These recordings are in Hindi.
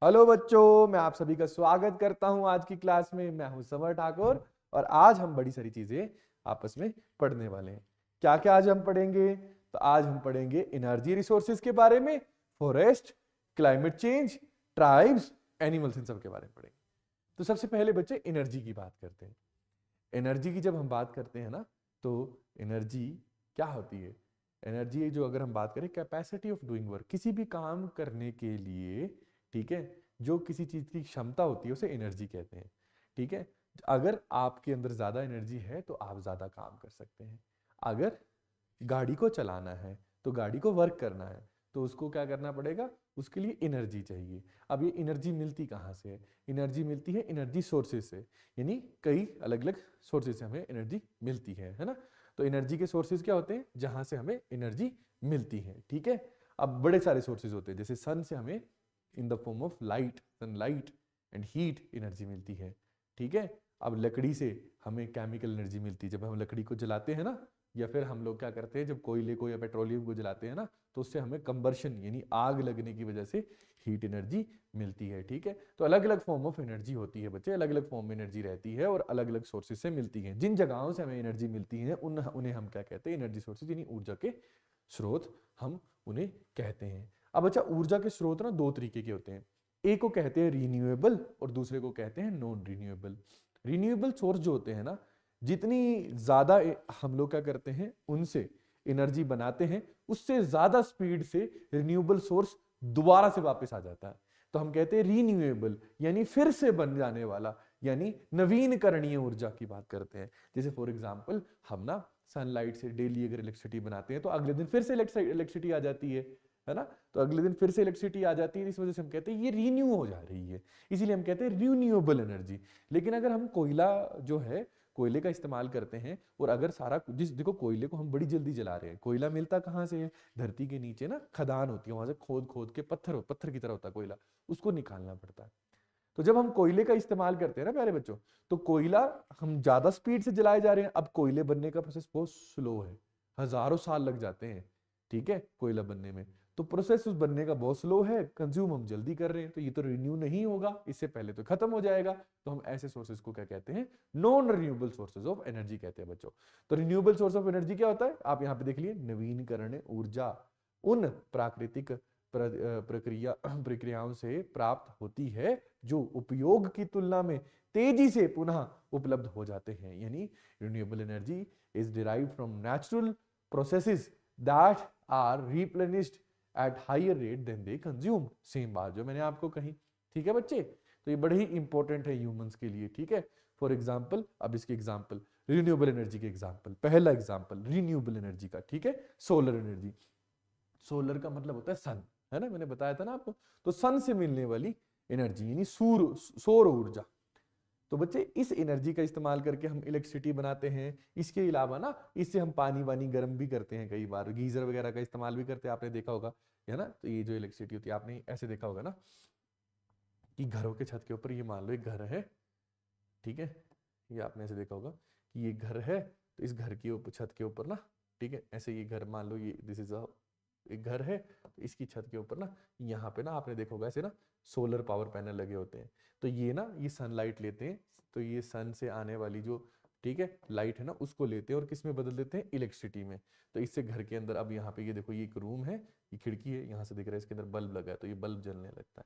हेलो बच्चों, मैं आप सभी का स्वागत करता हूं आज की क्लास में। मैं हूं समर ठाकुर और आज हम बड़ी सारी चीजें आपस में पढ़ने वाले हैं। क्या क्या आज हम पढ़ेंगे? तो आज हम पढ़ेंगे एनर्जी रिसोर्सेज के बारे में, forest, climate change, tribes, animals, इन सब के बारे में पढ़ेंगे। तो सबसे पहले बच्चे एनर्जी की बात करते हैं। एनर्जी की जब हम बात करते हैं ना, तो एनर्जी क्या होती है? एनर्जी जो अगर हम बात करें, कैपेसिटी ऑफ डूइंग वर्क, किसी भी काम करने के लिए, ठीक है, जो किसी चीज की क्षमता होती है उसे एनर्जी कहते हैं। ठीक है, अगर आपके अंदर ज्यादा एनर्जी है तो आप ज्यादा काम कर सकते हैं। अगर गाड़ी को चलाना है तो गाड़ी को वर्क करना है तो उसको क्या करना पड़ेगा? उसके लिए एनर्जी चाहिए। अब ये एनर्जी मिलती कहाँ से है? एनर्जी मिलती है एनर्जी सोर्सेज से, यानी कई अलग अलग सोर्सेज से हमें एनर्जी मिलती है ना। तो एनर्जी के सोर्सेज क्या होते हैं? जहां से हमें एनर्जी मिलती है। ठीक है, अब बड़े सारे सोर्सेज होते हैं, जैसे सन से हमें in the form of light, sunlight and heat energy मिलती है। ठीक है, अब लकड़ी से हमें केमिकल एनर्जी मिलती है। जब हम लकड़ी को जलाते हैं ना, या फिर हम लोग क्या करते हैं, जब कोयले को या पेट्रोलियम को जलाते हैं ना, तो उससे हमें कंबर्शन यानी आग लगने की वजह से हीट एनर्जी मिलती है। ठीक है, तो अलग अलग फॉर्म ऑफ एनर्जी होती है बच्चे, अलग अलग फॉर्म में एनर्जी रहती है और अलग अलग सोर्सेज से मिलती है। जिन जगहों से हमें एनर्जी मिलती है उन्हें हम क्या कहते हैं? एनर्जी सोर्सेज, यानी ऊर्जा के स्रोत हम उन्हें कहते हैं। अब अच्छा, ऊर्जा के स्रोत ना दो तरीके के होते हैं। एक को कहते हैं रिन्यूएबल और दूसरे को कहते हैं नॉन रिन्यूएबल। रिन्यूएबल सोर्स जो होते हैं ना, जितनी ज्यादा हम लोग क्या करते हैं, उनसे एनर्जी बनाते हैं, उससे ज्यादा स्पीड से रिन्यूएबल सोर्स दोबारा से वापस आ जाता है। तो हम कहते हैं रिन्यूएबल, यानी फिर से बन जाने वाला, यानी नवीनकरणीय ऊर्जा की बात करते हैं। जैसे फॉर एग्जांपल, हम ना सनलाइट से डेली अगर इलेक्ट्रिसिटी बनाते हैं तो अगले दिन फिर से इलेक्ट्रिसिटी आ जाती है ना। तो अगले दिन फिर से इलेक्ट्रिसिटी आ जाती है, इस वजह से हम कहते हैं ये रीन्यू हो जा रही है, इसीलिए हम कहते हैं रिन्यूएबल एनर्जी। लेकिन अगर हम कोयला जो है, कोयले का इस्तेमाल करते हैं, और अगर सारा जिस देखो, कोयले को हम बड़ी जल्दी जला रहे हैं। कोयला मिलता कहाँ से है? धरती के नीचे ना खदान होती है, वहां से खोद खोद के पत्थर पत्थर की तरह होता है कोयला, उसको निकालना पड़ता है। तो जब हम कोयले का इस्तेमाल करते हैं ना प्यारे बच्चों, तो कोयला हम ज्यादा स्पीड से जलाए जा रहे हैं। अब कोयले बनने का प्रोसेस बहुत स्लो है, हजारों साल लग जाते हैं। ठीक है, कोयला बनने में तो प्रोसेस उस बनने का बहुत स्लो है, कंज्यूम हम जल्दी कर रहे हैं, तो ये तो रिन्यू नहीं होगा, इससे पहले तो खत्म हो जाएगा। तो हम ऐसे सोर्सेज को क्या कहते हैं? Non renewable sources of energy कहते हैं बच्चों। तो रिन्यूएबल सोर्स ऑफ एनर्जी क्या होता है? आप यहाँ पे देख लिए, नवीनकरणीय ऊर्जा उन प्राकृतिक प्रक्रियाओं से प्राप्त होती है जो उपयोग की तुलना में तेजी से पुनः उपलब्ध हो जाते हैं। यानी renewable energy is derived from natural processes that are replenished at higher rate than they consume. Same बात जो मैंने आपको कही। ठीक है बच्चे, तो ये बड़े ही इंपॉर्टेंट है ह्यूमंस के लिए। ठीक है, फॉर एग्जाम्पल, अब इसके एग्जाम्पल, रिन्यूएबल एनर्जी के एग्जाम्पल, पहला एग्जाम्पल रिन्यूएबल एनर्जी का, ठीक है, सोलर एनर्जी। सोलर का मतलब होता है सन, है ना, मैंने बताया था ना आपको। तो सन से मिलने वाली एनर्जी यानी सौर ऊर्जा। तो बच्चे, इस एनर्जी का इस्तेमाल करके हम इलेक्ट्रिसिटी बनाते हैं। इसके अलावा ना, इससे हम पानी वानी गर्म भी करते हैं, कई बार गीजर वगैरह का इस्तेमाल भी करते हैं, आपने देखा होगा, है ना। तो ये जो इलेक्ट्रिसिटी होती है, आपने ऐसे देखा होगा ना, कि घरों के छत के ऊपर, ये मान लो एक घर है, ठीक है, ये आपने ऐसे देखा होगा कि ये घर है, तो इस घर के ऊपर, छत के ऊपर ना, ठीक है, ऐसे ये घर मान लो, ये दिस इज एक घर है, तो इसकी छत के ऊपर ना, यहाँ पे ना आपने देखा होगा ऐसे ना सोलर पावर पैनल लगे होते हैं। तो ये ना, ये सनलाइट लेते हैं, तो ये सन से आने वाली जो, ठीक है, लाइट है ना, उसको लेते हैं और किस में बदल देते हैं? इलेक्ट्रिसिटी में। तो इससे घर के अंदर, अब यहाँ पे ये देखो, ये एक रूम है, ये खिड़की है, यहाँ से दिख रहा है, इसके अंदर बल्ब लगा है, तो ये बल्ब जलने लगता है।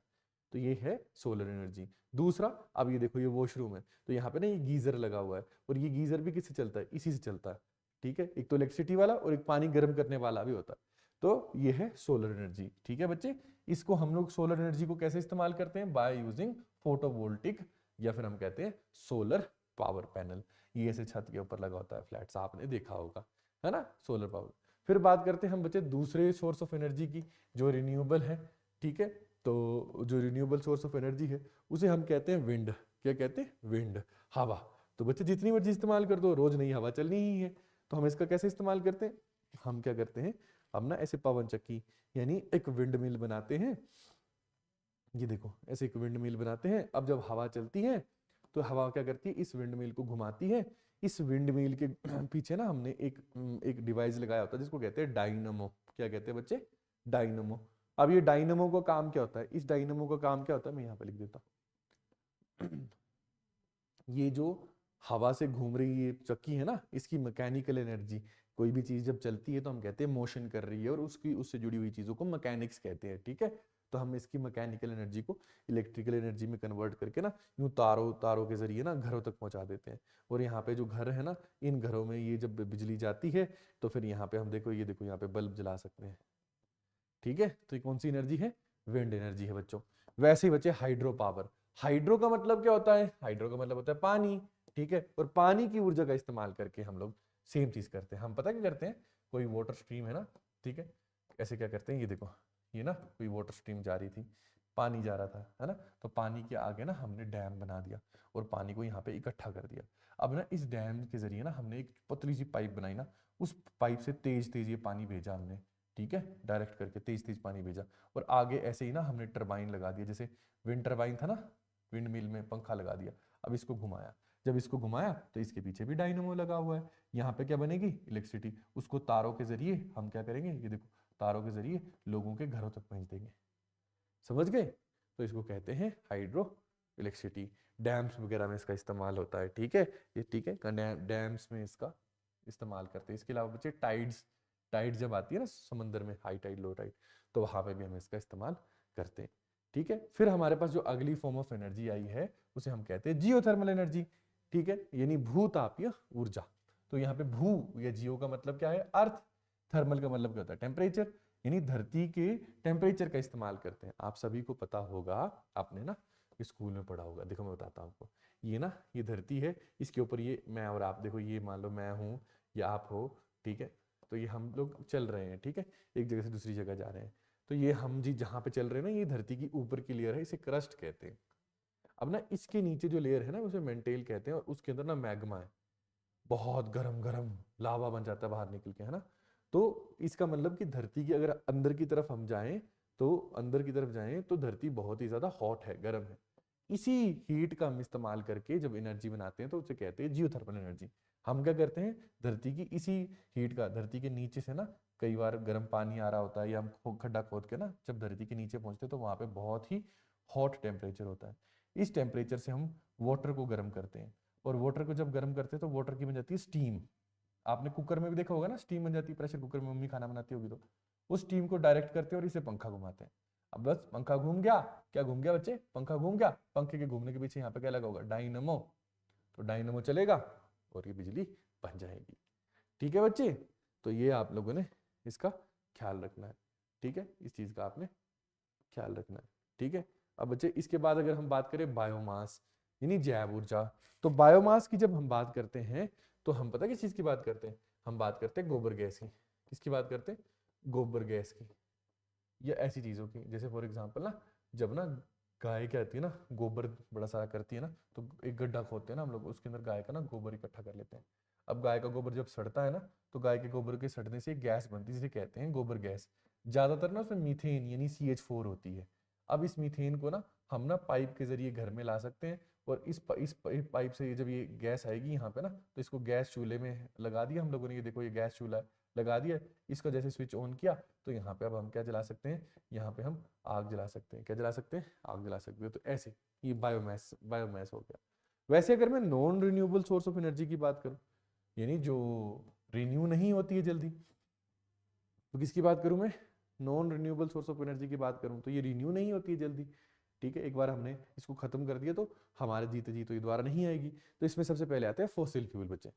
तो ये है सोलर एनर्जी। दूसरा, अब ये देखो, ये वॉशरूम है, तो यहाँ पे ना ये गीजर लगा हुआ है, और ये गीजर भी किससे चलता है? इसी से चलता है। ठीक है, एक तो इलेक्ट्रिसिटी वाला और एक पानी गर्म करने वाला भी होता है। तो ये है सोलर एनर्जी। ठीक है बच्चे, इसको हम लोग सोलर एनर्जी को कैसे इस्तेमाल करते हैं? बाय यूजिंग फोटोवोल्टिक, या फिर हम कहते हैं सोलर पावर पैनल। ये ऐसे छत के ऊपर लगा होता है, फ्लैट्स, आपने देखा होगा, है ना, सोलर पावर। फिर बात करते हैं हम बच्चे दूसरे सोर्स ऑफ एनर्जी की, जो रिन्यूएबल है। ठीक है, तो जो रिन्यूएबल सोर्स ऑफ एनर्जी है, उसे हम कहते हैं विंड। क्या कहते हैं? विंड, हवा। तो बच्चे, जितनी मर्जी इस्तेमाल कर दो, रोज नई हवा चलनी ही है। तो हम इसका कैसे इस्तेमाल करते हैं? हम क्या करते हैं, हम ना ऐसे पवन चक्की, यानी एक विंड मिल बनाते हैं। ये देखो, ऐसे एक विंड मिल बनाते हैं। अब जब हवा चलती है, तो हवा क्या करती है? इस विंड मिल को घुमाती है। इस विंड मिल के पीछे ना हमने एक एक डिवाइस लगाया होता है, जिसको कहते हैं डायनमो। क्या कहते हैं बच्चे? डायनमो। अब ये डायनेमो का काम क्या होता है, इस डायनेमो का काम क्या होता है मैं यहाँ पे लिख देता हूँ। ये जो हवा से घूम रही ये चक्की है ना, इसकी मैकेनिकल एनर्जी, कोई भी चीज जब चलती है तो हम कहते हैं मोशन कर रही है, और उसकी उससे जुड़ी हुई चीजों को मैकेनिक्स कहते हैं, ठीक है। तो हम इसकी मैकेनिकल एनर्जी को इलेक्ट्रिकल एनर्जी में कन्वर्ट करके ना यूं तारों तारों के जरिए ना घरों तक पहुंचा देते हैं। और यहाँ पे जो घर है ना, इन घरों में ये जब बिजली जाती है तो फिर यहाँ पे हम देखो, ये देखो यहाँ पे बल्ब जला सकते हैं, ठीक है। तो ये कौन सी एनर्जी है, विंड एनर्जी है बच्चों। वैसे ही बच्चे हाइड्रो पावर, हाइड्रो का मतलब क्या होता है, हाइड्रो का मतलब होता है पानी, ठीक है। और पानी की ऊर्जा का इस्तेमाल करके हम लोग सेम चीज करते हैं। हम पता क्या करते हैं, कोई वाटर स्ट्रीम है ना, ठीक है, ऐसे क्या करते हैं, ये देखो, ये ना कोई वाटर स्ट्रीम जा रही थी, पानी जा रहा था, है ना, तो पानी के आगे ना हमने डैम बना दिया और पानी को यहाँ पे इकट्ठा कर दिया। अब ना इस डैम के जरिए ना हमने एक पतली सी पाइप बनाई ना, उस पाइप से तेज तेज ये पानी भेजा हमने, ठीक है, डायरेक्ट करके तेज तेज पानी भेजा। और आगे ऐसे ही ना हमने टरबाइन लगा दिया, जैसे विंड टरबाइन था ना, विंड मिल में पंखा लगा दिया। अब इसको घुमाया, जब इसको घुमाया तो इसके पीछे भी डायनेमो लगा हुआ है, यहाँ पे क्या बनेगी, इलेक्ट्रिसिटी। उसको तारों के जरिए हम क्या करेंगे, ये देखो, तारों के जरिए लोगों के घरों तक पहुंच देंगे। समझ गए, तो इसको कहते हैं हाइड्रो इलेक्ट्रिसिटी। डैम्स वगैरह में इसका इस्तेमाल होता है, ठीक है, ये ठीक है, डैम्स में इसका इस्तेमाल करते हैं। इसके अलावा बच्चे टाइड्स, टाइड जब आती है ना समंदर में, हाई टाइड लो टाइड, तो वहां पे भी हम इसका इस्तेमाल करते हैं, ठीक है। फिर हमारे पास जो अगली फॉर्म ऑफ एनर्जी आई है उसे हम कहते हैं जियोथर्मल एनर्जी, ठीक है, यानी भूतापीय ऊर्जा। तो यहाँ पे भू या जियो का मतलब क्या है, अर्थ, थर्मल का मतलब क्या होता है, टेम्परेचर, यानी धरती के टेम्परेचर का इस्तेमाल करते हैं। आप सभी को पता होगा, आपने ना स्कूल में पढ़ा होगा, देखो मैं बताता हूँ आपको। ये ना, ये धरती है, इसके ऊपर ये मैं और आप, देखो ये मान लो मैं हूँ या आप हो, ठीक है। तो ये हम लोग चल रहे हैं, ठीक है, एक जगह से दूसरी जगह जा रहे हैं। तो ये हम जी जहाँ पे चल रहे हैं ना, ये धरती की ऊपर की लेयर है, इसे क्रस्ट कहते हैं। अब ना इसके नीचे जो लेयर है ना, उसे मेंटेल कहते हैं, और उसके अंदर ना मैग्मा है, बहुत गरम गरम लावा बन जाता है बाहर निकल के, है ना। तो इसका मतलब कि धरती की अगर अंदर की तरफ हम जाएं, तो अंदर की तरफ जाएं तो धरती बहुत ही ज्यादा हॉट है, गर्म है। इसी हीट का हम इस्तेमाल करके जब एनर्जी बनाते हैं तो उसे कहते हैं जियोथर्मल एनर्जी। हम क्या करते हैं, धरती की इसी हीट का, धरती के नीचे से ना कई बार गर्म पानी आ रहा होता है, या हम खड्डा खोद के ना जब धरती के नीचे पहुंचते हैं तो वहां पे बहुत ही हॉट टेम्परेचर होता है। इस टेम्परेचर से हम वाटर को गर्म करते हैं, और वाटर को जब गर्म करते हैं तो वाटर की बन जाती है स्टीम। आपने कुकर में भी देखा होगा ना, स्टीम बन जाती है, प्रेशर कुकर में मम्मी खाना बनाती होगी तो उस स्टीम को डायरेक्ट करते हैं और इसे पंखा घुमाते हैं। अब बस पंखा घूम गया, क्या घूम गया बच्चे, पंखा घूम गया, पंखे के घूमने के पीछे यहाँ पे क्या लगा होगा, डायनमो। तो डायनमो चलेगा और ये बिजली बन जाएगी, ठीक है बच्चे। तो ये आप लोगों ने इसका ख्याल रखना है, ठीक है, इस चीज का आपने ख्याल रखना है, ठीक है। अब बच्चे इसके बाद अगर हम बात करें बायोमास यानी जैव ऊर्जा, तो बायोमास की जब हम बात करते हैं तो हम पता किस चीज की बात करते हैं, हम बात करते हैं गोबर गैस की। किसकी बात करते हैं, गोबर गैस की, या ऐसी चीजों की, जैसे फॉर एग्जांपल ना, जब ना गाय क्या होती है ना, गोबर बड़ा सारा करती है ना, तो एक गड्ढा खोदते हैं ना हम लोग, उसके अंदर गाय का ना गोबर इकट्ठा कर लेते हैं। अब गाय का गोबर जब सड़ता है ना, तो गाय के गोबर के सड़ने से एक गैस बनती है जिसे कहते हैं गोबर गैस। ज्यादातर ना उसमें मीथेन यानी CH4 होती है। अब इस मीथेन को ना हम ना पाइप के जरिए घर में ला सकते हैं, और इस पाइप से जब ये गैस आएगी यहाँ पे ना, तो इसको गैस चूल्हे में लगा दिया हम लोगों ने, ये देखो ये गैस चूल्हा है, लगा दिया। इसका जैसे स्विच ऑन किया तो यहाँ पे अब हम क्या जला सकते हैं, यहाँ पे हम आग जला सकते हैं। क्या जला सकते हैं, आग जला सकते हैं। तो ऐसे ये बायोमास बायोमास हो गया। वैसे अगर मैं non renewable source of energy की बात करूं, यानी जो रिन्यू नहीं होती है जल्दी, तो किसकी बात करूं मैं, non renewable source of energy की बात करूं तो ये रिन्यू नहीं होती है जल्दी, ठीक है। एक बार हमने इसको खत्म कर दिया तो हमारे जीते जी तो ये दोबारा नहीं आएगी। तो इसमें सबसे पहले आते हैं फॉसिल फ्यूल बच्चे।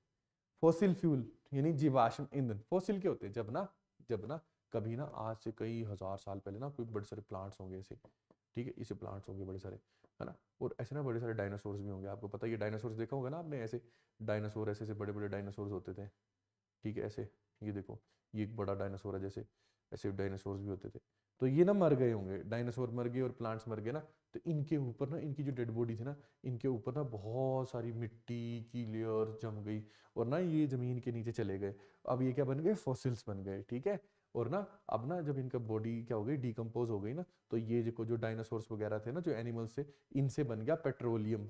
फॉसिल फ्यूल यानी जीवाश्म ईंधन। फॉसिल क्या होते हैं, जब ना कभी ना आज से कई हजार साल पहले ना कोई बड़े सारे प्लांट्स होंगे ऐसे, ठीक है, इसे प्लांट्स होंगे बड़े सारे, है ना। और ऐसे ना बड़े सारे डायनासोर्स भी होंगे, आपको पता है, ये डायनासोर्स देखा होगा ना आपने, ऐसे डायनासोर ऐसे ऐसे बड़े बड़े डायनासोर्स होते थे, ठीक है, ऐसे। ये देखो, ये एक बड़ा डायनासोर है, जैसे ऐसे डायनासोर्स भी होते थे। तो ये ना मर गए होंगे, डायनासोर मर गए और प्लांट्स मर गए ना, तो इनके ऊपर ना, इनकी जो डेड बॉडी थी ना, इनके ऊपर ना बहुत सारी मिट्टी की लेयर जम गई, और ना ये जमीन के नीचे चले गए। अब ये क्या बन गए, फॉसिल्स बन गए, ठीक है। और ना अब ना जब इनका बॉडी क्या हो गई, डिकम्पोज हो गई ना, तो ये जो डायनासोर्स वगैरह थे ना, जो एनिमल्स थे, इनसे बन गया पेट्रोलियम,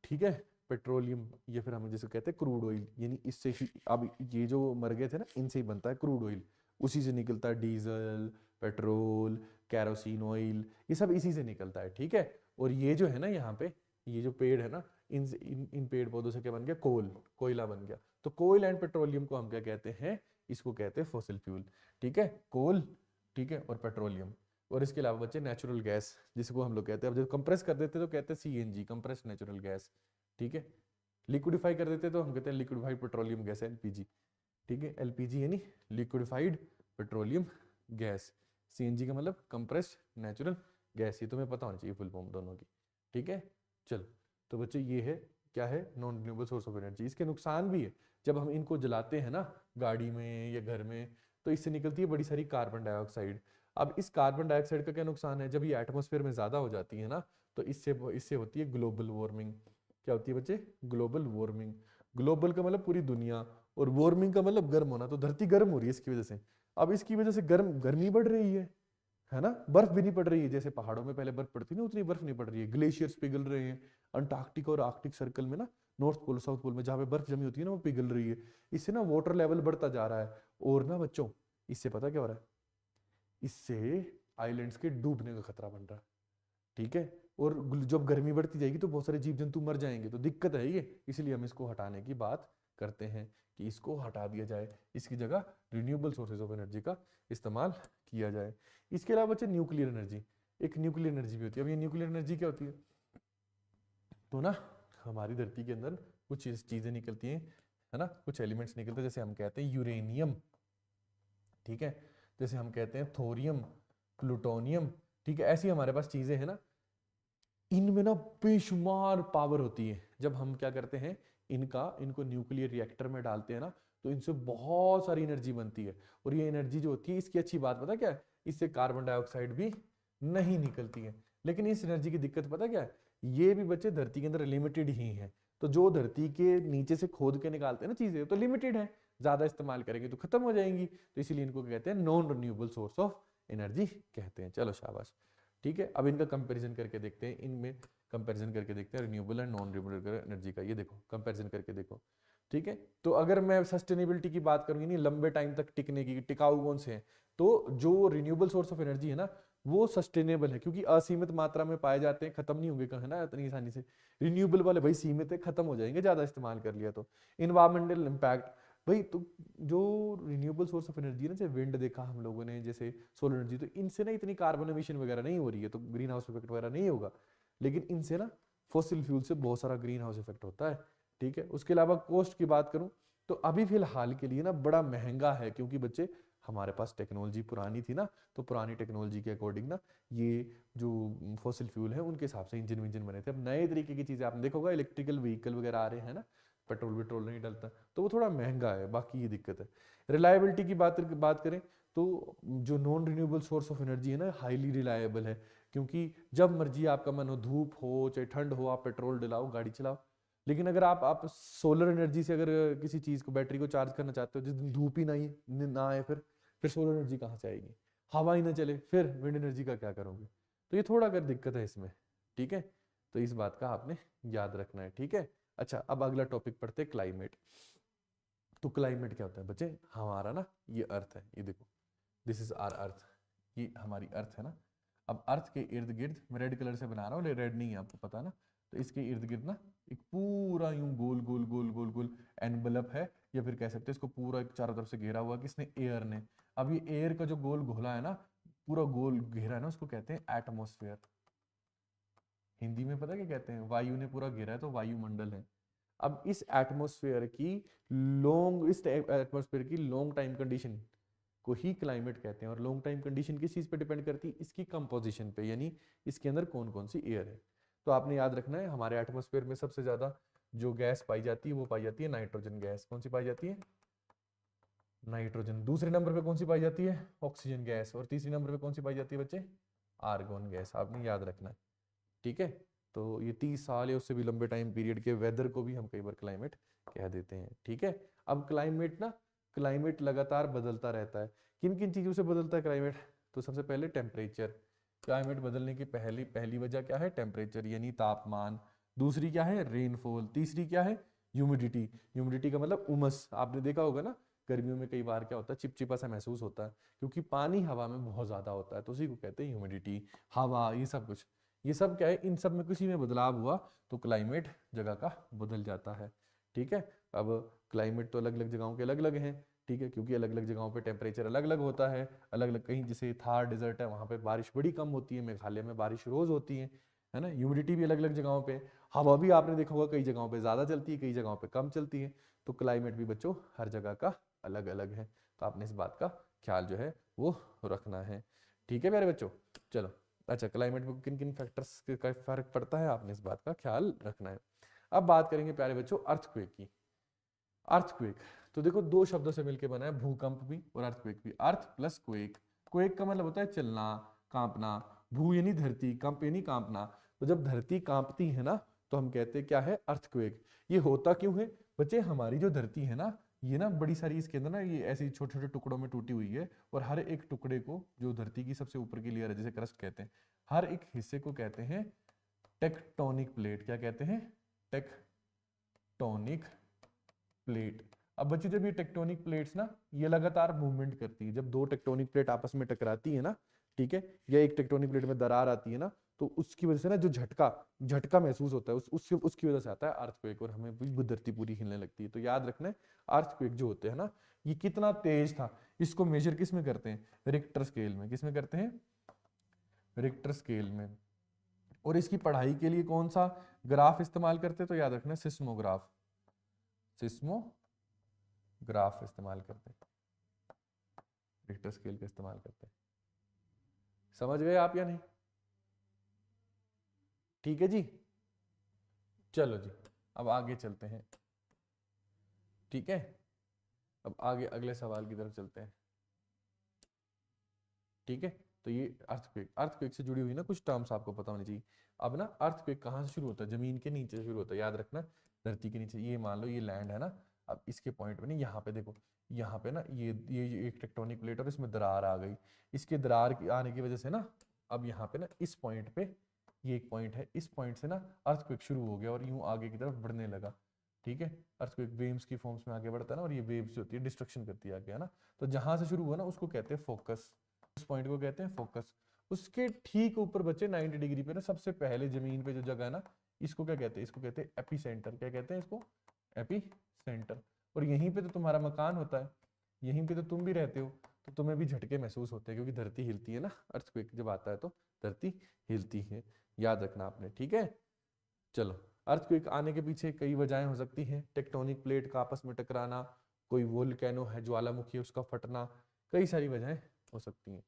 ठीक है, पेट्रोलियम। ये फिर हम जैसे कहते हैं क्रूड ऑयल, यानी इससे ही अब ये जो मर गए थे ना, इनसे ही बनता है क्रूड ऑयल। उसी से निकलता है डीजल, पेट्रोल, कैरोसिन ऑयल, ये सब इसी से निकलता है, ठीक है। और ये जो है ना यहाँ पे, ये जो पेड़ है ना, इन पेड़ पौधों से क्या बन गया, कोयला बन गया। तो कोयल एंड पेट्रोलियम को हम क्या कहते हैं, इसको कहते हैं फॉसिल फ्यूल, ठीक है, कोल, ठीक है, और पेट्रोलियम। और इसके अलावा बच्चे नेचुरल गैस, जिसको हम लोग कहते हैं, अब जब कंप्रेस कर देते तो कहते हैं सीएनजी, कंप्रेस नेचुरल गैस, ठीक है। लिक्विडिफाई कर देते तो हम कहते हैं लिक्विडिफाइड पेट्रोलियम गैस, एलपीजी, ठीक है। एलपीजी यानी लिक्विडिफाइड पेट्रोलियम गैस, सीएनजी का मतलब कंप्रेस्ड नेचुरल गैस, ये तुम्हें पता होना चाहिए फुल फॉर्म दोनों की, ठीक है। चलो, तो बच्चे ये है क्या है, non renewable source of energy. इसके नुकसान भी है, जब हम इनको जलाते हैं ना गाड़ी में या घर में, तो इससे निकलती है बड़ी सारी कार्बन डाइऑक्साइड। अब इस कार्बन डाइऑक्साइड का क्या नुकसान है, जब ये एटमॉस्फेयर में ज्यादा हो जाती है ना, तो इससे होती है ग्लोबल वार्मिंग। क्या होती है बच्चे, ग्लोबल वार्मिंग। ग्लोबल का मतलब पूरी दुनिया, और वार्मिंग का मतलब गर्म होना, तो धरती गर्म हो रही है इसकी वजह से। अब इसकी वजह से गर्मी बढ़ रही है ना, बर्फ भी नहीं पड़ रही है, जैसे पहाड़ों में पहले बर्फ पड़ती ना, उतनी बर्फ नहीं पड़ रही है, ग्लेशियर्स पिघल रहे हैं, अंटार्कटिक और आर्कटिक सर्कल में ना, नॉर्थ पोल साउथ पोल में जहाँ पे बर्फ जमी होती है ना, वो पिघल रही है। इससे ना वाटर लेवल बढ़ता जा रहा है, और ना बच्चों इससे पता क्या हो रहा है, इससे आइलैंड्स के डूबने का खतरा बन रहा है, ठीक है। और जब गर्मी बढ़ती जाएगी तो बहुत सारे जीव जंतु मर जाएंगे, तो दिक्कत है ये, इसलिए हम इसको हटाने की बात करते हैं कि इसको हटा दिया जाए, इसकी जगह रिन्यूएबल सोर्सेज ऑफ एनर्जी का इस्तेमाल किया जाए। इसके अलावा बच्चे न्यूक्लियर एनर्जी, एक न्यूक्लियर एनर्जी भी होती है। अब ये न्यूक्लियर एनर्जी क्या होती है, तो ना हमारी धरती के अंदर कुछ चीजें निकलती हैं, है ना, कुछ एलिमेंट्स निकलते हैं, जैसे हम कहते हैं यूरेनियम, ठीक है, जैसे हम कहते हैं थोरियम, प्लूटोनियम, ठीक है, ऐसी हमारे पास चीजें हैं ना, इनमें ना बेशुमार पावर होती है। जब हम क्या करते हैं, इनको न्यूक्लियर रिएक्टर में डालते हैं ना, तो इनसे बहुत सारी एनर्जी बनती है। और ये एनर्जी जो होती है, इसकी अच्छी बात पता क्या है, इससे कार्बन डाइऑक्साइड भी नहीं निकलती है। लेकिन इस एनर्जी की दिक्कत पता क्या है, ये भी बच्चे धरती के अंदर लिमिटेड ही है। तो जो धरती के नीचे से खोद के निकालते हैं ना चीजें, तो लिमिटेड है, ज्यादा इस्तेमाल करेंगे तो खत्म हो जाएंगी, तो इसीलिए इनको कहते हैं non renewable source of energy कहते हैं। चलो शाबाश, ठीक है। अब इनका कंपैरिजन करके देखते हैं, इनमें कंपैरिजन करके देखते हैं renewable and non renewable energy का। ये देखो कंपैरिजन करके देखो, ठीक है। तो अगर मैं सस्टेनेबिलिटी की बात करूंगी, नहीं लंबे टाइम तक टिकने की, टिकाऊ कौन से हैं, तो जो रिन्यूएबल सोर्स ऑफ एनर्जी है ना, वो सस्टेनेबल है, क्योंकि असीमित मात्रा में पाए जाते हैं, खत्म नहीं होंगे है ना इतनी आसानी से। रिन्यूएबल वाले भाई सीमित है, खत्म हो जाएंगे ज्यादा इस्तेमाल कर लिया तो। इन्वायरमेंटल इम्पैक्ट, भाई तो जो रिन्यूएबल सोर्स ऑफ एनर्जी है ना, जैसे विंड देखा हम लोगों ने, जैसे सोलर एनर्जी, तो इनसे ना इतनी कार्बन एमिशन वगैरह नहीं हो रही है, तो ग्रीन हाउस इफेक्ट वगैरह नहीं होगा। लेकिन इनसे ना फॉसिल फ्यूल से बहुत सारा ग्रीन हाउस इफेक्ट होता है, ठीक है। उसके अलावा कॉस्ट की बात करूं, तो अभी फिलहाल के लिए ना बड़ा महंगा है, क्योंकि बच्चे हमारे पास टेक्नोलॉजी पुरानी थी ना, तो पुरानी टेक्नोलॉजी के अकॉर्डिंग ना ये जो फॉसिल फ्यूल है उनके हिसाब से इंजन विंजन बने थे। अब नए तरीके की चीजें आपने देखोगा, इलेक्ट्रिकल व्हीकल वगैरह आ रहे हैं ना, पेट्रोल वेट्रोल नहीं डलता, तो वो थोड़ा महंगा है, बाकी ये दिक्कत है। रिलायबिलिटी की बात करें, तो जो non renewable source of energy है ना, हाईली रिलायबल है, क्योंकि जब मर्जी आपका मन हो, धूप हो चाहे ठंड हो, आप पेट्रोल डलाओ, गाड़ी चलाओ। लेकिन अगर आप सोलर एनर्जी से अगर किसी चीज को, बैटरी को चार्ज करना चाहते हो, जिस दिन धूप ही नहीं ना आए, फिर सोलर एनर्जी कहाँ से आएगी, हवा ही ना चले, फिर विंड एनर्जी का क्या करोगे। तो ये थोड़ा अगर दिक्कत है इसमें, ठीक है। तो इस बात का आपने याद रखना है, ठीक है। अच्छा, अब अगला टॉपिक पढ़ते हैं, क्लाइमेट। तो क्लाइमेट क्या होता है बच्चे, हमारा ना ये अर्थ है, ये देखो, दिस इज आर अर्थ, ये हमारी अर्थ है ना। अब अर्थ के इर्द गिर्द मैं रेड कलर से बना रहा हूँ, रेड नहीं है आपको पता ना, तो इसके इर्द गिर्द ना एक पूरा यूं गोल गोल गोल गोल गोल एनवलप है, या फिर कह सकते हैं इसको पूरा एक चारों तरफ से घेरा हुआ किसने, एयर ने। अब ये एयर का जो गोल घोला है ना, पूरा गोल घेरा है ना, उसको कहते हैं एटमोस्फेयर। हिंदी में पता क्या कहते हैं, वायु ने पूरा घेरा है तो वायुमंडल है। अब इस एटमॉस्फेयर की लॉन्ग टाइम कंडीशन को ही क्लाइमेट कहते हैं। और लॉन्ग टाइम कंडीशन किस चीज पे डिपेंड करती है, इसकी कंपोजिशन पे, यानी इसके अंदर कौन कौन सी एयर है। तो आपने याद रखना है, हमारे एटमॉस्फेयर में सबसे ज्यादा जो गैस पाई जाती है, वो पाई जाती है नाइट्रोजन गैस। कौन सी पाई जाती है, नाइट्रोजन। दूसरे नंबर पे कौन सी पाई जाती है, ऑक्सीजन गैस। और तीसरे नंबर पे कौन सी पाई जाती है बच्चे, आर्गोन गैस। आपने याद रखना है, ठीक है। तो ये 30 साल या उससे भी लंबे टाइम पीरियड के वेदर को भी हम कई बार क्लाइमेट कह देते हैं, ठीक है। अब क्लाइमेट लगातार बदलता रहता है। किन किन चीजों से बदलता है क्लाइमेट, तो सबसे पहले टेम्परेचर। क्लाइमेट बदलने की पहली वजह क्या है, टेम्परेचर यानी तापमान। दूसरी क्या है, रेनफॉल। तीसरी क्या है, ह्यूमिडिटी। ह्यूमिडिटी का मतलब उमस, आपने देखा होगा ना गर्मियों में कई बार क्या होता है, चिपचिपा सा महसूस होता है, क्योंकि पानी हवा में बहुत ज्यादा होता है, तो उसी को कहते हैं ह्यूमिडिटी, हवा, ये सब कुछ। ये सब क्या है, इन सब में किसी में बदलाव हुआ तो क्लाइमेट जगह का बदल जाता है। ठीक है, अब क्लाइमेट तो अलग अलग जगहों के अलग अलग हैं, ठीक है, क्योंकि अलग अलग जगहों पे टेम्परेचर अलग अलग होता है, अलग अलग, कहीं जैसे थार डेजर्ट है वहाँ पे बारिश बड़ी कम होती है, मेघालय में बारिश रोज होती है ना। ह्यूमिडिटी भी अलग अलग जगहों पे, हवा भी आपने देखा होगा कई जगहों पे ज़्यादा चलती है, कई जगहों पे कम चलती है, तो क्लाइमेट भी बच्चों हर जगह का अलग अलग है, तो आपने इस बात का ख्याल जो है वो रखना है। ठीक है प्यारे बच्चों, चलो। अच्छा, क्लाइमेट में किन किन फैक्टर्स का फर्क पड़ता है, आपने इस बात का ख्याल रखना है। अब बात करेंगे प्यारे बच्चों अर्थक्वेक की। अर्थक्वेक तो देखो दो शब्दों से मिलकर बना है, भूकंप भी और अर्थक्वेक भी। अर्थ प्लस क्वेक, क्वेक का मतलब होता है चलना, कांपना, भू यानी धरती, कंप यानी कांपना। तो जब धरती कांपती है ना, तो हम कहते हैं क्या है, अर्थक्वेक। ये होता क्यों है बच्चे, हमारी जो धरती है ना, ये ना बड़ी सारी इसके अंदर ना ये ऐसी छोटे छोटे टुकड़ों में टूटी हुई है, और हर एक टुकड़े को, जो धरती की सबसे ऊपर की लेयर है जिसे क्रस्ट कहते हैं, हर एक हिस्से को कहते हैं टेक्टोनिक प्लेट। क्या कहते हैं, टेक्टोनिक प्लेट। अब बच्चों जब ये टेक्टोनिक प्लेट्स ना ये लगातार मूवमेंट करती है, जब दो टेक्टोनिक प्लेट आपस में टकराती है ना, ठीक है, या एक टेक्टोनिक प्लेट में दरार आती है ना, तो उसकी वजह से ना जो झटका झटका महसूस होता है उसकी वजह से आता है अर्थक्वेक, और हमें भी धरती पूरी हिलने लगती है। तो याद रखना, अर्थक्वेक जो होते हैं ना, ये कितना तेज था, इसको मेजर किस में करते हैं, रिक्टर स्केल में। किस में करते हैं, रिक्टर स्केल में। और इसकी पढ़ाई के लिए कौन सा ग्राफ इस्तेमाल करते हैं, तो याद रखना सिस्मोग्राफ, सिस्मोग्राफ इस्तेमाल करते हैं, रिक्टर स्केल का इस्तेमाल करते हैं। समझ गए आप या नहीं, ठीक है जी। चलो जी, अब आगे चलते हैं, ठीक है, अब आगे अगले सवाल की तरफ चलते हैं। ठीक है, तो ये अर्थक्वेक, अर्थक्वेक से जुड़ी हुई ना कुछ टर्म्स आपको पता होनी चाहिए। अब ना अर्थक्वेक कहाँ से शुरू होता है, जमीन के नीचे से शुरू होता है, याद रखना, धरती के नीचे। ये मान लो ये लैंड है ना, अब इसके पॉइंट पे नहीं, यहाँ पे देखो, यहाँ पे ना ये एक टेक्टोनिक प्लेट और इसमें दरार आ गई, इसके दरार की आने की वजह से ना, अब यहाँ पे ना इस पॉइंट पे, ये एक पॉइंट है, इस पॉइंट से ना अर्थक्वेक शुरू हो गया और यूं आगे की तरफ बढ़ने लगा। ठीक है, अर्थक्वेक वेव्स की फॉर्म्स में आगे बढ़ता है ना, और ये वेव्स जो होती है डिस्ट्रक्शन करती है आगे, है ना। तो जहां से शुरू हुआ ना उसको कहते हैं फोकस, उस पॉइंट को कहते हैं फोकस। उसके ठीक ऊपर बच्चे 90 डिग्री पे ना सबसे पहले जमीन पे जो जगह है ना, इसको क्या कहते हैं, इसको कहते हैं एपी सेंटर। क्या कहते हैं इसको, एपी सेंटर। और यहीं पे तो तुम्हारा मकान होता है, यहीं पे तो तुम भी रहते हो, तो तुम्हें भी झटके महसूस होते हैं, क्योंकि धरती हिलती है ना, अर्थक्वेक जब आता है तो धरती हिलती है, याद रखना आपने, ठीक है। चलो, अर्थक्वेक आने के पीछे कई वजहें हो सकती हैं, टेक्टोनिक प्लेट का आपस में टकराना, कोई वोल्केनो है, ज्वालामुखी है, उसका फटना, कई सारी वजहें हो सकती हैं।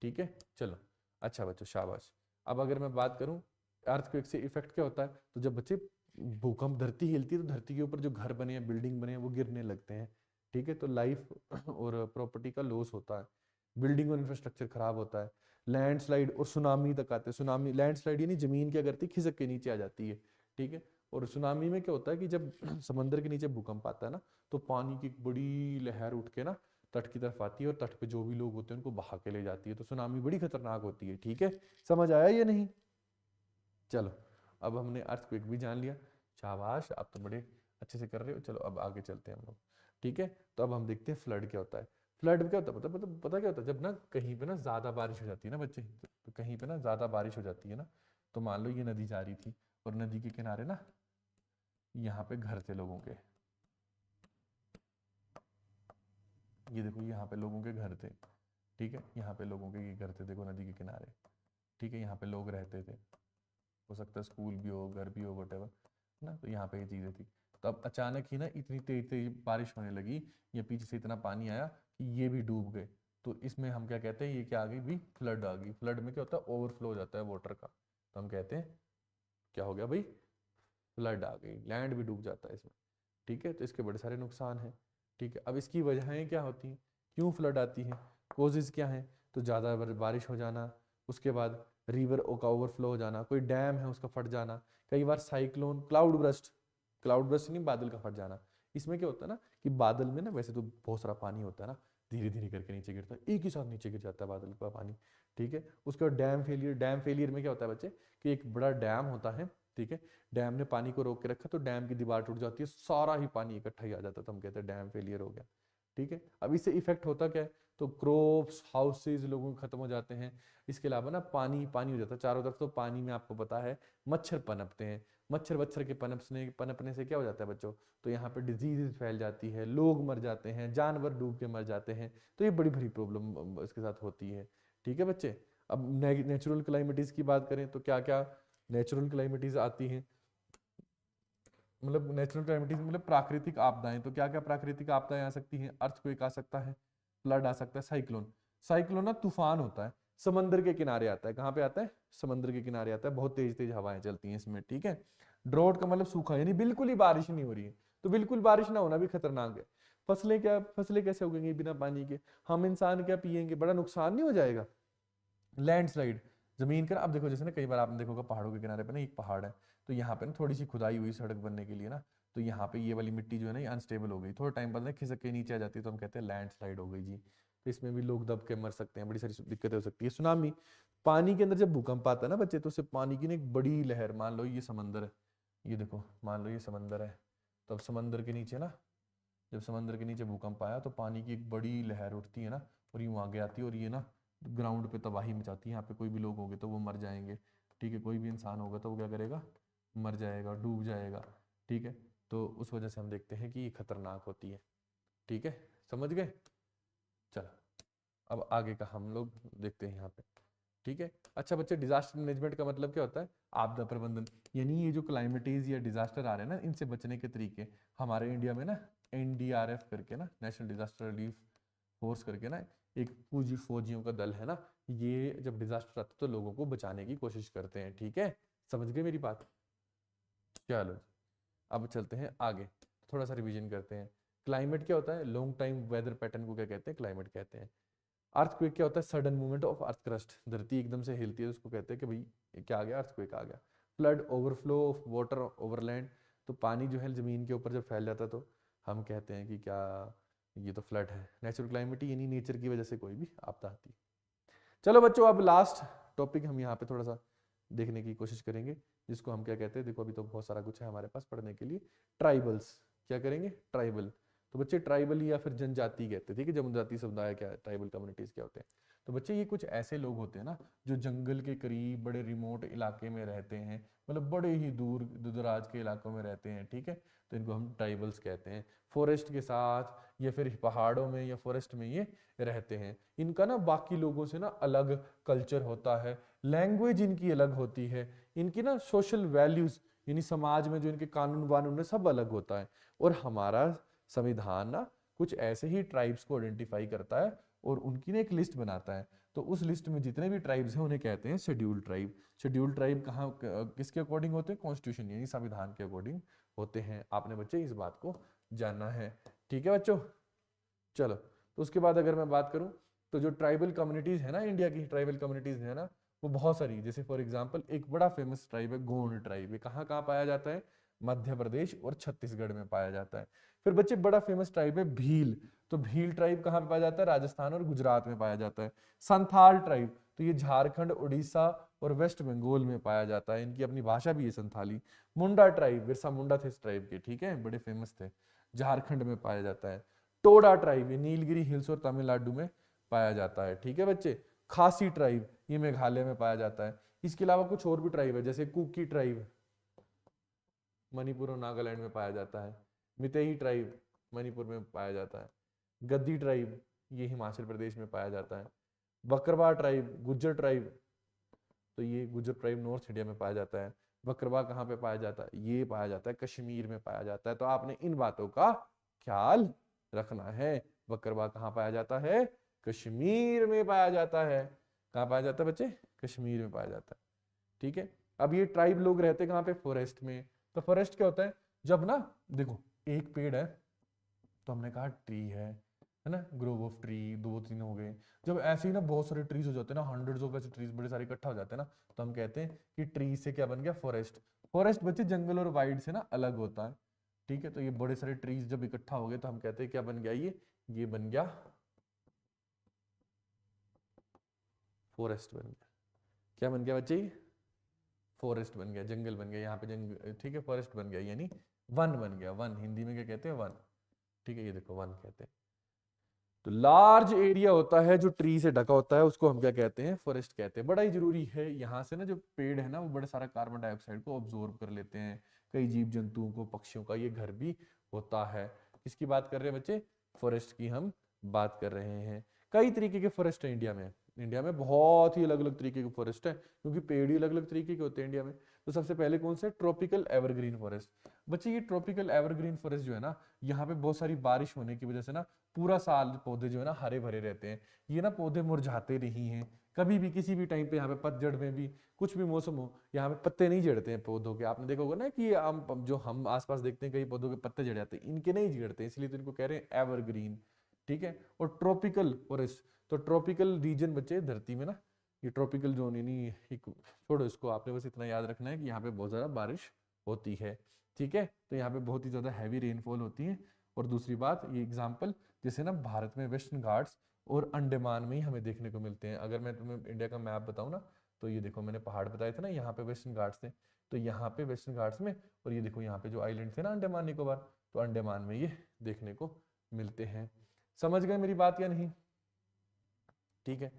ठीक है, चलो, अच्छा बच्चों शाबाश। अब अगर मैं बात करूं अर्थक्वेक से इफेक्ट क्या होता है, तो जब बच्चे भूकंप, धरती हिलती है तो धरती के ऊपर जो घर बने हैं, बिल्डिंग बने हैं, वो गिरने लगते हैं। ठीक है, तो लाइफ और प्रॉपर्टी का लॉस होता है, बिल्डिंग और इंफ्रास्ट्रक्चर खराब होता है, लैंडस्लाइड और सुनामी तक आते हैं। सुनामी, लैंडस्लाइड यानी जमीन क्या करती है, खिसक के नीचे आ जाती है। ठीक है, और सुनामी में क्या होता है कि जब समंदर के नीचे भूकंप आता है ना, तो पानी की एक बड़ी लहर उठ के ना तट की तरफ आती है, और तट पे जो भी लोग होते हैं उनको बहा के ले जाती है। तो सुनामी बड़ी खतरनाक होती है। ठीक है, समझ आया या नहीं। चलो, अब हमने अर्थक्वेक भी जान लिया, शाबाश, आप तो बड़े अच्छे से कर रहे हो। चलो अब आगे चलते हैं हम लोग। ठीक है, तो अब हम देखते हैं फ्लड क्या होता है। फ्लड क्या होता है, पता क्या होता है, जब ना कहीं पे ना ज्यादा बारिश हो जाती है ना बच्चे, तो कहीं पे ना ज्यादा बारिश हो जाती है ना, तो मान लो ये नदी जा रही थी, और नदी के किनारे ना यहाँ पे घर थे लोगों के, ये देखो यहाँ पे लोगों के घर थे। ठीक है, यहाँ पे लोगों के ये घर थे, देखो नदी के किनारे। ठीक है, यहाँ पे लोग रहते थे, हो सकता है स्कूल भी हो, घर भी हो, वटेवर ना, तो यहाँ पे ये चीज़ें थी। तो अब अचानक ही ना इतनी तेज तेज बारिश होने लगी, या पीछे से इतना पानी आया कि ये भी डूब गए। तो इसमें हम क्या कहते हैं, ये क्या आ गई भी, फ्लड आ गई। फ्लड में क्या होता है, ओवरफ्लो हो जाता है वाटर का, तो हम कहते हैं क्या हो गया भाई, फ्लड आ गई, लैंड भी डूब जाता है इसमें। ठीक है, तो इसके बड़े सारे नुकसान हैं। ठीक है, अब इसकी वजहें क्या होती हैं, क्यों फ्लड आती हैं, कोजेज क्या हैं, तो ज़्यादा बारिश हो जाना, उसके बाद रिवर का ओवरफ्लो हो जाना, कोई डैम है उसका फट जाना, कई बार cyclone, cloud burst, cloud burst नहीं, बादल का फट जाना। इसमें क्या होता है ना कि बादल में ना वैसे तो बहुत सारा पानी होता है ना, धीरे धीरे करके नीचे गिरता है, एक ही साथ नीचे गिर जाता है बादल का पानी। ठीक है, उसके बाद डैम फेलियर, डैम फेलियर में क्या होता है बच्चे, कि एक बड़ा डैम होता है, ठीक है, डैम ने पानी को रोक के रखा, तो डैम की दीवार टूट जाती है, सारा ही पानी इकट्ठा ही आ जाता है, तो हम कहते हैं डैम फेलियर हो गया। ठीक है। अब इससे इफेक्ट होता क्या है, तो क्रॉप्स, हाउसेज लोगों के खत्म हो जाते हैं। इसके अलावा ना पानी पानी हो जाता है चारों तरफ, तो पानी में आपको पता है मच्छर पनपते हैं। मच्छर के पनपने से क्या हो जाता है बच्चों, तो यहाँ पे डिजीज फैल जाती है, लोग मर जाते हैं, जानवर डूब के मर जाते हैं। तो ये बड़ी बड़ी प्रॉब्लम इसके साथ होती है। ठीक है बच्चे। अब नेचुरल क्लाइमेटीज की बात करें तो क्या क्या नेचुरल क्लाइमेटीज आती हैं, मतलब नेचुरल क्लाइमेटीज मतलब प्राकृतिक आपदाएं। तो क्या क्या प्राकृतिक आपदाएं आ सकती हैं, अर्थक्वेक आ सकता है, फ्लड आ सकता है, साइक्लोन। साइक्लोन ना तूफान होता है, समंदर के किनारे आता है। कहाँ पे आता है, समंदर के किनारे आता है, बहुत तेज तेज हवाएं चलती हैं इसमें। ठीक है। ड्रॉट का मतलब सूखा, यानी बिल्कुल ही बारिश नहीं हो रही है। तो बिल्कुल बारिश ना होना भी खतरनाक है। फसलें कैसे उगेंगी बिना पानी के, हम इंसान क्या पिएंगे, बड़ा नुकसान नहीं हो जाएगा। लैंडस्लाइड, जमीन का, अब देखो जैसे ना कई बार आपने देखोगा पहाड़ों के किनारे पे ना एक पहाड़ है, तो यहाँ पे ना थोड़ी सी खुदाई हुई सड़क बनने के लिए ना, तो यहाँ पे ये वाली मिट्टी जो है ना ये अनस्टेबल हो गई, थोड़ा टाइम बाद ना खिसक के नीचे आ जाती है, तो हम कहते हैं लैंडस्लाइड हो गई जी। तो इसमें भी लोग दब के मर सकते हैं, बड़ी सारी दिक्कतें हो सकती है। सुनामी, पानी के अंदर जब भूकंप आता है ना बच्चे, तो उससे पानी की ना एक बड़ी लहर, मान लो ये समंदर है, ये देखो मान लो ये समंदर है, तो अब समंदर के नीचे ना, जब समंदर के नीचे भूकंप आया तो पानी की एक बड़ी लहर उठती है ना, और यूं आगे आती है, और ये ना ग्राउंड पे तबाही मचाती है। यहाँ पे कोई भी लोग होंगे तो वो मर जाएंगे। ठीक है, कोई भी इंसान होगा तो वो क्या करेगा, मर जाएगा, डूब जाएगा। ठीक है, तो उस वजह से हम देखते हैं कि ये खतरनाक होती है। ठीक है, समझ गए। चलो अब आगे का हम लोग देखते हैं यहाँ पे। ठीक है। अच्छा बच्चे, डिजास्टर मैनेजमेंट का मतलब क्या होता है, आपदा प्रबंधन। यानी ये जो क्लाइमेटीज या डिजास्टर आ रहे हैं ना, इनसे बचने के तरीके। हमारे इंडिया में ना एनडीआरएफ करके ना, नेशनल डिजास्टर रिलीफ फोर्स करके ना एक पूजी फौजियों का दल है ना, ये जब डिजास्टर आता है तो लोगों को बचाने की कोशिश करते हैं। ठीक है, समझ गए मेरी बात। चलो अब चलते हैं आगे, थोड़ा सा रिवीजन करते हैं। क्लाइमेट क्या होता है, लॉन्ग टाइम वेदर पैटर्न को क्या कहते हैं, क्लाइमेट कहते हैं। अर्थक्वेक क्या होता है, sudden movement of earth crust, धरती एकदम से हिलती है, उसको कहते हैं कि भाई ये क्या आ गया, अर्थक्वेक आ गया। Flood, overflow of water over land, तो पानी जो है जमीन के ऊपर जब फैल जाता है तो हम कहते हैं कि क्या, ये तो फ्लड है। नेचुरल क्लाइमिटी यानी नेचर की वजह से कोई भी आपदा आती है। चलो बच्चों, अब लास्ट टॉपिक हम यहाँ पे थोड़ा सा देखने की कोशिश करेंगे, जिसको हम क्या कहते हैं, देखो अभी तो बहुत सारा कुछ है हमारे पास पढ़ने के लिए। ट्राइबल्स, क्या करेंगे, ट्राइबल। तो बच्चे ट्राइबल या फिर जनजाति कहते हैं। ठीक है, जनजाति समुदाय क्या है, ट्राइबल कम्युनिटीज क्या होते हैं। तो बच्चे ये कुछ ऐसे लोग होते हैं ना जो जंगल के करीब बड़े रिमोट इलाके में रहते हैं, मतलब बड़े ही दूर दराज के इलाकों में रहते हैं। ठीक है, तो इनको हम ट्राइबल्स कहते हैं। फॉरेस्ट के साथ या फिर पहाड़ों में या फॉरेस्ट में ये रहते हैं। इनका ना बाकी लोगों से ना अलग कल्चर होता है, लैंग्वेज इनकी अलग होती है, इनकी ना सोशल वैल्यूज यानी समाज में जो इनके कानून वानून है सब अलग होता है। और हमारा संविधान ना कुछ ऐसे ही ट्राइब्स को आइडेंटिफाई करता है और उनकी ना एक लिस्ट बनाता है। तो उस लिस्ट में जितने भी ट्राइब्स हैं उन्हें कहते हैं शेड्यूल्ड ट्राइब। शेड्यूल्ड ट्राइब कहाँ किसके अकॉर्डिंग होते हैं, कॉन्स्टिट्यूशन यानी संविधान के अकॉर्डिंग होते हैं। आपने बच्चे इस बात को जानना है। ठीक है बच्चों। चलो, तो उसके बाद अगर मैं बात करूं तो जो ट्राइबल कम्युनिटीज है ना, इंडिया की ट्राइबल कम्युनिटीज है ना, वो बहुत सारी, जैसे फॉर एग्जांपल एक बड़ा फेमस ट्राइब है गोंड ट्राइब। ये कहाँ कहाँ पाया जाता है, मध्य प्रदेश और छत्तीसगढ़ में पाया जाता है। फिर बच्चे बड़ा फेमस ट्राइब है भील। तो भील ट्राइब कहाँ पे पाया जाता है, राजस्थान और गुजरात में पाया जाता है। संथाल ट्राइब, तो ये झारखंड, उड़ीसा और वेस्ट बंगाल में पाया जाता है। इनकी अपनी भाषा भी है संथाली। मुंडा ट्राइब, बिरसा मुंडा थे इस ट्राइब के, ठीक है, बड़े फेमस थे, झारखंड में पाया जाता है। टोडा ट्राइब, ये नीलगिरी हिल्स और तमिलनाडु में पाया जाता है। ठीक है बच्चे। खासी ट्राइब, ये मेघालय में पाया जाता है। इसके अलावा कुछ और भी ट्राइब है, जैसे कुकी ट्राइब मणिपुर और नागालैंड में पाया जाता है। मितेई ट्राइब मणिपुर में पाया जाता है। गद्दी ट्राइब ये हिमाचल प्रदेश में पाया जाता है। बकरवा ट्राइब, गुज्जर ट्राइब, तो ये गुज्जर ट्राइब नॉर्थ इंडिया में पाया जाता है। बकरवा कहाँ पे पाया जाता है, ये पाया जाता है कश्मीर में पाया जाता है। तो आपने इन बातों का ख्याल रखना है। बकरवा कहाँ पाया जाता है, कश्मीर में पाया जाता है। कहाँ पाया जाता है बच्चे, कश्मीर में पाया जाता है। ठीक है। अब ये ट्राइब लोग रहते कहाँ पे, फॉरेस्ट में। तो फॉरेस्ट क्या होता है, जब ना देखो एक पेड़ है, तो हमने कहा ट्री है ना, ग्रोव ऑफ ट्री, दो तीन हो गए। जब ऐसे ही ना बहुत सारे ट्रीज हो जाते हैं ना, हंड्रेड्स ऑफ ऐसे ट्रीज बड़े सारे इकट्ठा हो जाते हैं ना, तो हम कहते हैं कि ट्री से क्या बन गया, फॉरेस्ट। फॉरेस्ट बच्चे जंगल और वाइल्ड से ना अलग होता है। ठीक है, तो ये बड़े सारे ट्रीज जब इकट्ठा हो गए तो हम कहते हैं क्या बन गया, ये बन गया फॉरेस्ट बन गया। क्या बन गया बच्चे, फॉरेस्ट बन गया, जंगल बन गया, यहाँ पे जंगल, ठीक है, फॉरेस्ट बन गया, यानी वन बन गया। वन हिंदी में क्या कहते हैं, वन। ठीक है, ये देखो वन कहते हैं। तो लार्ज एरिया होता है जो ट्री से ढका होता है उसको हम क्या कहते हैं, फॉरेस्ट कहते हैं। बड़ा ही जरूरी है, यहाँ से ना जो पेड़ है ना वो बड़े सारा कार्बन डाइऑक्साइड को ऑब्जॉर्ब कर लेते हैं। कई जीव जंतुओं को, पक्षियों का ये घर भी होता है। किसकी बात कर रहे हैं बच्चे, फॉरेस्ट की हम बात कर रहे हैं। कई तरीके के फॉरेस्ट है इंडिया में। इंडिया में बहुत ही अलग अलग तरीके के फॉरेस्ट है, क्योंकि पेड़ ही अलग अलग तरीके के होते हैं इंडिया में। तो सबसे पहले कौन से, ट्रॉपिकल एवरग्रीन फॉरेस्ट। बच्चे ये ट्रॉपिकल एवरग्रीन फॉरेस्ट जो है ना, यहाँ पे बहुत सारी बारिश होने की वजह से ना पूरा साल पौधे जो है ना हरे भरे रहते हैं। ये ना पौधे मुरझाते नहीं हैं कभी भी, किसी भी टाइम पे। यहाँ पे पतझड़ में भी, कुछ भी मौसम हो, यहाँ पे पत्ते नहीं झड़ते हैं पौधों के। आपने देखा होगा ना कि जो हम आसपास देखते हैं कई पौधों के पत्ते झड़ जाते हैं, इनके नहीं झड़ते, इसलिए तो इनको कह रहे हैं एवरग्रीन। ठीक है। और ट्रॉपिकल फॉरेस्ट, तो ट्रॉपिकल रीजन बच्चे धरती में ना, ये ट्रॉपिकल जोन, यानी छोड़ो इसको, आपने बस इतना याद रखना है कि यहाँ पे बहुत ज्यादा बारिश होती है। ठीक है। तो यहाँ पे बहुत ही ज्यादा हैवी रेनफॉल होती है। और दूसरी बात, ये एग्जाम्पल जैसे ना भारत में वेस्टर्न घाट्स और अंडमान में ही हमें देखने को मिलते हैं। अगर मैं तुम्हें इंडिया का मैप बताऊं ना, तो ये देखो मैंने पहाड़ बताए थे ना, यहाँ पे वेस्टर्न घाट्स थे, तो यहाँ पे वेस्टर्न घाट्स में, और ये देखो यहाँ पे जो आइलैंड थे ना अंडमान निकोबार, तो अंडमान में ये देखने को मिलते हैं। समझ गए मेरी बात या नहीं? ठीक है।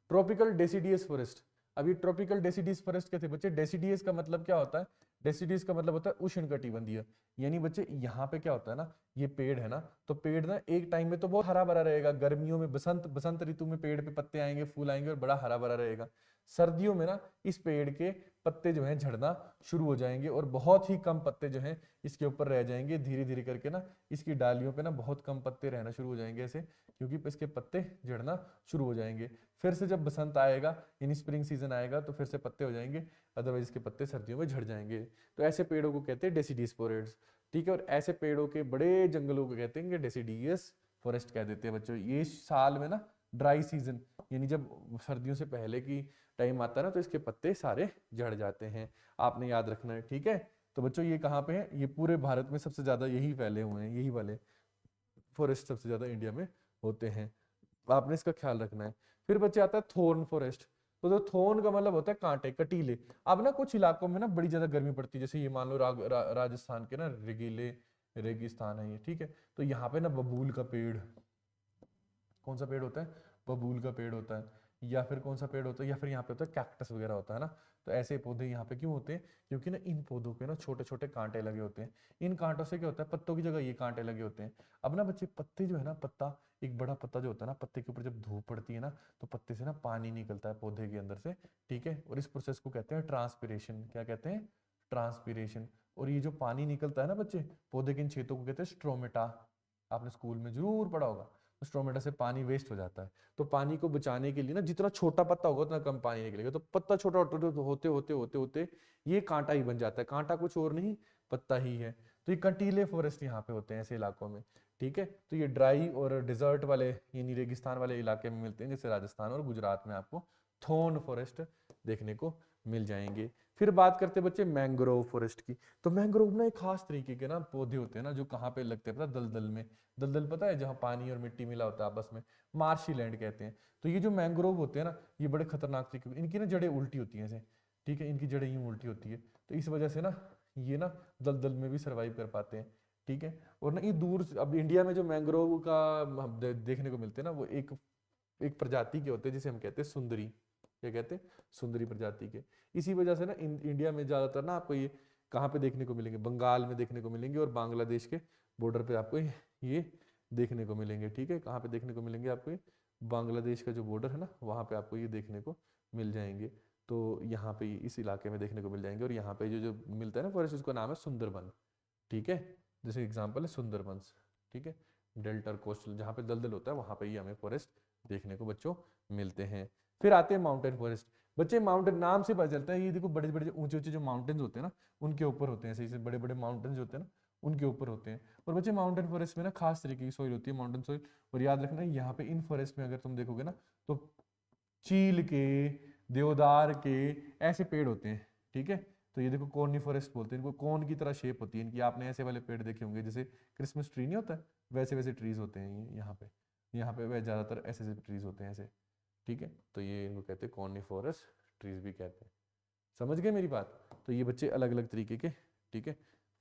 Tropical deciduous forest. अभी ट्रॉपिकल डेसिडियस फॉरेस्ट क्या थे बच्चे, डेसिडियस का मतलब क्या होता है, डेसिडियस का मतलब होता है उष्णकटिबंधीय। यानी बच्चे यहाँ पे क्या होता है ना, ये पेड़ है ना, तो पेड़ ना एक टाइम में तो बहुत हरा भरा रहेगा, गर्मियों में बसंत बसंत ऋतु में पेड़ पे पत्ते आएंगे, फूल आएंगे और बड़ा हरा भरा रहेगा। सर्दियों में ना इस पेड़ के पत्ते जो हैं झड़ना शुरू हो जाएंगे और बहुत ही कम पत्ते जो हैं इसके ऊपर रह जाएंगे। धीरे धीरे करके ना इसकी डालियों पे ना बहुत कम पत्ते रहना शुरू हो जाएंगे ऐसे, क्योंकि इसके पत्ते झड़ना शुरू हो जाएंगे। फिर से जब बसंत आएगा यानी स्प्रिंग सीजन आएगा तो फिर से पत्ते हो जाएंगे, अदरवाइज इसके पत्ते सर्दियों में झड़ जाएंगे। तो ऐसे पेड़ों को कहते हैं डेसिडियस फॉरेस्ट। ठीक है। और ऐसे पेड़ों के बड़े जंगलों को कहते हैं डेसिडियस फॉरेस्ट कह देते हैं बच्चों। ये साल में ना ड्राई सीजन, यानी जब सर्दियों से पहले की टाइम आता है ना, तो इसके पत्ते सारे झड़ जाते हैं। आपने याद रखना है। ठीक है। तो बच्चों ये कहाँ पे है, ये पूरे भारत में सबसे ज्यादा यही फैले हुए हैं, यही वाले फॉरेस्ट सबसे ज्यादा इंडिया में होते हैं। आपने इसका ख्याल रखना है। फिर बच्चे आता है थोर्न फॉरेस्ट। तो जो थोर्न का मतलब होता है कांटे, कटीले। अब ना कुछ इलाकों में ना बड़ी ज्यादा गर्मी पड़ती है, जैसे ये मान लो राजस्थान के ना रेगीले रेगिस्तान है ये। ठीक है। तो यहाँ पे ना बबूल का पेड़, कौन सा पेड़ होता है, बबूल का पेड़ होता है। या फिर कौन सा पेड़ होता है, या फिर यहाँ पे होता है कैक्टस वगैरह होता है ना। तो ऐसे पौधे यहाँ पे क्यों होते हैं, क्योंकि ना इन पौधों पे ना छोटे छोटे कांटे लगे होते हैं। इन कांटों से क्या होता है, पत्तों की जगह ये कांटे लगे होते हैं। अब ना बच्चे पत्ते जो है ना, पत्ता, एक बड़ा पत्ता जो होता है ना, पत्ते के ऊपर जब धूप पड़ती है ना, तो पत्ते से ना पानी निकलता है पौधे के अंदर से। ठीक है। और इस प्रोसेस को कहते हैं ट्रांसपिरेशन। क्या कहते हैं, ट्रांसपिरेशन। और ये जो पानी निकलता है ना बच्चे, पौधे के इन छेदों को कहते हैं स्ट्रोमेटा। आपने स्कूल में जरूर पढ़ा होगा। स्ट्रोमेटा से पानी वेस्ट हो जाता है। तो पानी को बचाने के लिए ना, जितना छोटा पत्ता होगा उतना कम पानी निकलेगा। तो पत्ता छोटा होते होते होते होते ये कांटा ही बन जाता है। कांटा कुछ और नहीं, पत्ता ही है। तो ये कंटीले फॉरेस्ट यहाँ पे होते हैं ऐसे इलाकों में। ठीक है। तो ये ड्राई और डिजर्ट वाले यानी रेगिस्तान वाले इलाके में मिलते हैं, जैसे राजस्थान और गुजरात में आपको थोर्न फॉरेस्ट देखने को मिल जाएंगे। फिर बात करते हैं बच्चे मैंग्रोव फॉरेस्ट की। तो मैंग्रोव ना एक खास तरीके के ना पौधे होते हैं ना, जो कहाँ पे लगते हैं पता, दलदल में। दलदल पता है, जहाँ पानी और मिट्टी मिला होता है आपस में, मार्शी लैंड कहते हैं। तो ये जो मैंग्रोव होते हैं ना, ये बड़े खतरनाक तरीके, इनकी ना जड़ें उल्टी होती हैं ऐसे। ठीक है। इनकी जड़ें यूं उल्टी होती है, तो इस वजह से ना ये ना दलदल में भी सर्वाइव कर पाते हैं। ठीक है। और ना ये दूर अब इंडिया में जो मैंग्रोव का हम देखने को मिलते हैं ना, वो एक एक प्रजाति के होते हैं जिसे हम कहते हैं सुंदरी। क्या कहते हैं, सुंदरी प्रजाति के। इसी वजह से ना इंडिया में ज्यादातर ना आपको ये कहाँ पे देखने को मिलेंगे, बंगाल में देखने को मिलेंगे और बांग्लादेश के बॉर्डर पे आपको ये देखने को मिलेंगे। ठीक है। कहाँ पे देखने को मिलेंगे आपको ये, बांग्लादेश का जो बॉर्डर है ना, वहाँ पे आपको ये देखने को मिल जाएंगे। तो यहाँ पे इस इलाके में देखने को मिल जाएंगे। और यहाँ पे जो जो मिलता है ना फॉरेस्ट, उसका नाम है सुंदरबन। ठीक है। जैसे एग्जाम्पल है सुंदरबंस। ठीक है। डेल्टा कोस्टल जहाँ पे दलदल होता है वहाँ पे ही हमें फॉरेस्ट देखने को बच्चों मिलते हैं। फिर आते हैं माउंटेन फॉरेस्ट। बच्चे माउंटेन नाम से पता चलता है, ये देखो बड़े बड़े ऊंचे ऊंचे जो माउंटेन्स होते हैं ना, उनके ऊपर होते हैं। ऐसे बड़े बड़े माउंटेन्स होते हैं ना, उनके ऊपर होते हैं। और बच्चे माउंटेन फॉरेस्ट में ना खास तरीके की सॉइल होती है, माउंटेन सॉइल। और याद रखना यहाँ पे इन फॉरेस्ट में अगर तुम देखोगे ना, तो चील के, देवदार के ऐसे पेड़ होते हैं। ठीक है। तो ये देखो कॉर्नी फॉरेस्ट बोलते हैं इनको, कॉर्न की तरह शेप होती है इनकी। आपने ऐसे वाले पेड़ देखे होंगे, जैसे क्रिसमस ट्री नहीं होता है, वैसे वैसे ट्रीज होते हैं ये यहाँ पे वह ज्यादातर ऐसे ऐसे ट्रीज होते हैं ऐसे। ठीक है। तो ये इनको कहते हैं कॉर्नी फॉरेस्ट ट्रीज भी कहते हैं। समझ गए मेरी बात? तो ये बच्चे अलग अलग तरीके के, ठीक है,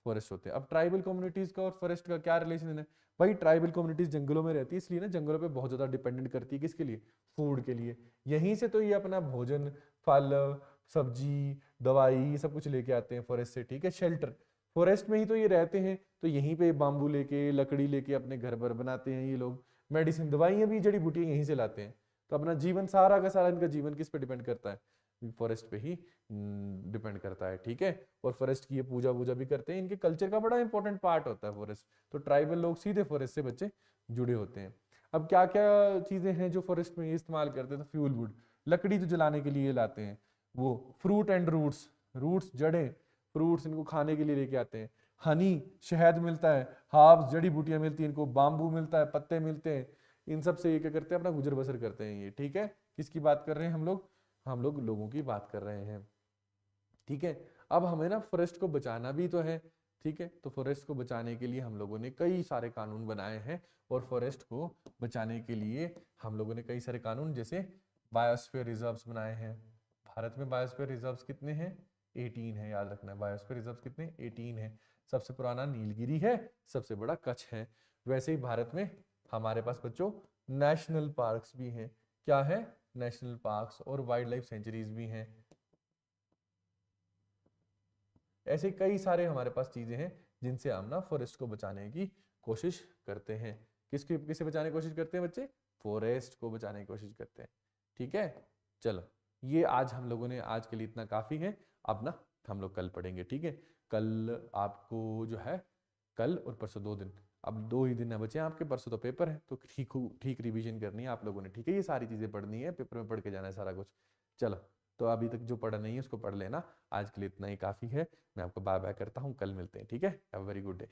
फॉरेस्ट होते हैं। अब ट्राइबल कम्युनिटीज का और फॉरेस्ट का क्या रिलेशन है? भाई ट्राइबल कम्युनिटीज जंगलों में रहती है, इसलिए ना जंगलों पे बहुत ज्यादा डिपेंडेंट करती है, किसके लिए? फूड के लिए। यहीं से तो ये अपना भोजन, फल, सब्जी, दवाई, ये सब कुछ लेके आते हैं फॉरेस्ट से, ठीक है। शेल्टर, फॉरेस्ट में ही तो ये रहते हैं, तो यहीं पे बाम्बू लेके, लकड़ी लेके अपने घर पर बनाते हैं ये लोग। मेडिसिन, दवाइयाँ भी, जड़ी बूटियाँ यहीं से लाते हैं। तो अपना जीवन, सारा का सारा इनका जीवन किस पे डिपेंड करता है? फॉरेस्ट पे ही डिपेंड करता है, ठीक है। और फॉरेस्ट की ये पूजा वूजा भी करते हैं, इनके कल्चर का बड़ा इंपॉर्टेंट पार्ट होता है फॉरेस्ट। तो ट्राइबल लोग सीधे फॉरेस्ट से बच्चे जुड़े होते हैं। अब क्या क्या चीजें हैं जो फॉरेस्ट में ये इस्तेमाल करते हैं? तो फ्यूल वुड, लकड़ी तो जलाने के लिए लाते हैं वो। फ्रूट एंड रूट्स, रूट्स जड़ें, फ्रूट्स इनको खाने के लिए लेके आते हैं। हनी, शहद मिलता है। हार्ब्स, जड़ी बूटियां मिलती हैं इनको। बाम्बू मिलता है, पत्ते मिलते हैं। इन सब से ये क्या करते हैं? अपना गुजर बसर करते हैं ये, ठीक है। किसकी बात कर रहे हैं हम लोग? हम लोग लोगों की बात कर रहे हैं, ठीक है। अब हमें ना फॉरेस्ट को बचाना भी तो है, ठीक है। तो फॉरेस्ट को बचाने के लिए हम लोगों ने कई सारे कानून बनाए हैं। और फॉरेस्ट को बचाने के लिए हम लोगों ने कई सारे कानून, जैसे बायोस्फीयर रिजर्व्स बनाए हैं। भारत में बायोस्फीयर रिजर्व्स कितने हैं? 18 है, याद रखना है। बायोस्फीयर रिजर्व्स कितने? 18 है। सबसे पुराना नीलगिरी है, सबसे बड़ा कच्छ है। वैसे ही भारत में हमारे पास बच्चों नेशनल पार्क्स भी हैं। क्या है? नेशनल पार्क्स और वाइल्ड लाइफ सेंचुरीज भी हैं। ऐसे कई सारे हमारे पास चीजें हैं जिनसे हम ना फॉरेस्ट को बचाने की कोशिश करते हैं। किसे बचाने की कोशिश करते हैं बच्चे? फॉरेस्ट को बचाने की कोशिश करते हैं, ठीक है। चलो, ये आज हम लोगों ने, आज के लिए इतना काफी है। अब ना हम लोग कल पढ़ेंगे, ठीक है। कल आपको जो है, कल और परसों 2 दिन, अब 2 ही दिन है बचे आपके। परसों तो पेपर है, तो ठीक ठीक रिवीजन करनी है आप लोगों ने, ठीक है। ये सारी चीजें पढ़नी है, पेपर में पढ़ के जाना है सारा कुछ। चलो, तो अभी तक जो पढ़ा नहीं है उसको पढ़ लेना। आज के लिए इतना ही काफी है। मैं आपको बाय बाय करता हूँ, कल मिलते हैं, ठीक है। Have a very good day.